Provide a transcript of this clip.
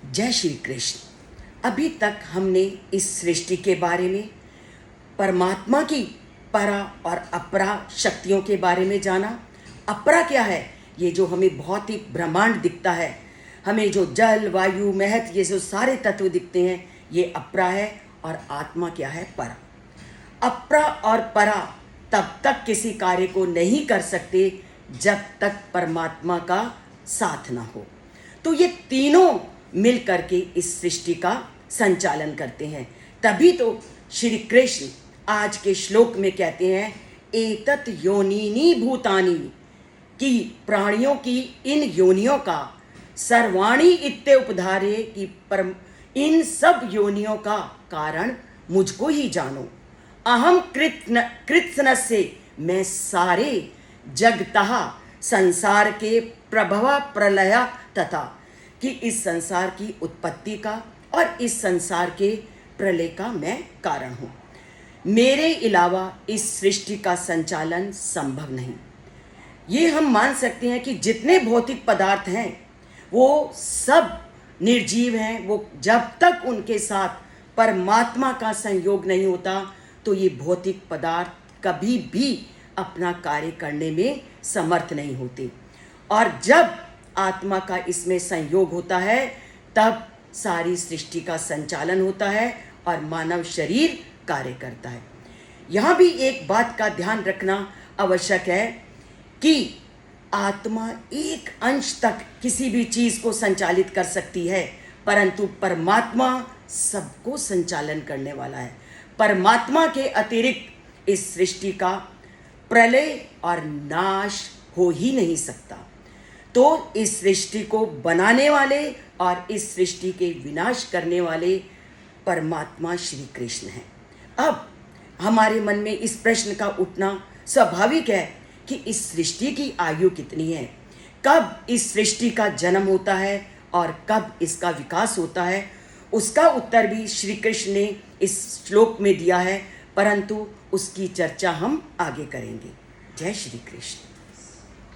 जय श्री कृष्ण। अभी तक हमने इस सृष्टि के बारे में, परमात्मा की परा और अपरा शक्तियों के बारे में जाना। अपरा क्या है? ये जो हमें बहुत ही ब्रह्मांड दिखता है, हमें जो जल, वायु, महत, ये जो सारे तत्व दिखते हैं, ये अपरा है। और आत्मा क्या है? परा। अपरा और परा तब तक किसी कार्य को नहीं कर सकते जब तक परमात्मा का साथ ना हो। तो ये तीनों मिल करके इस सृष्टि का संचालन करते हैं। तभी तो श्री कृष्ण आज के श्लोक में कहते हैं, एतत योनिनी भूतानि, कि प्राणियों की इन योनियों का, सर्वाणी इत्ते उपधारे, कि इन सब योनियों का कारण मुझको ही जानो। अहम कृत्स्न से, मैं सारे जगतः संसार के प्रभव प्रलय तथा, कि इस संसार की उत्पत्ति का और इस संसार के प्रलय का मैं कारण हूँ। मेरे अलावा इस सृष्टि का संचालन संभव नहीं। ये हम मान सकते हैं कि जितने भौतिक पदार्थ हैं वो सब निर्जीव हैं। वो जब तक उनके साथ परमात्मा का संयोग नहीं होता तो ये भौतिक पदार्थ कभी भी अपना कार्य करने में समर्थ नहीं होते। और जब आत्मा का इसमें संयोग होता है तब सारी सृष्टि का संचालन होता है और मानव शरीर कार्य करता है। यहाँ भी एक बात का ध्यान रखना आवश्यक है कि आत्मा एक अंश तक किसी भी चीज को संचालित कर सकती है, परंतु परमात्मा सबको संचालन करने वाला है। परमात्मा के अतिरिक्त इस सृष्टि का प्रलय और नाश हो ही नहीं सकता। तो इस सृष्टि को बनाने वाले और इस सृष्टि के विनाश करने वाले परमात्मा श्री कृष्ण हैं। अब हमारे मन में इस प्रश्न का उठना स्वाभाविक है कि इस सृष्टि की आयु कितनी है, कब इस सृष्टि का जन्म होता है और कब इसका विकास होता है। उसका उत्तर भी श्री कृष्ण ने इस श्लोक में दिया है, परंतु उसकी चर्चा हम आगे करेंगे। जय श्री कृष्ण।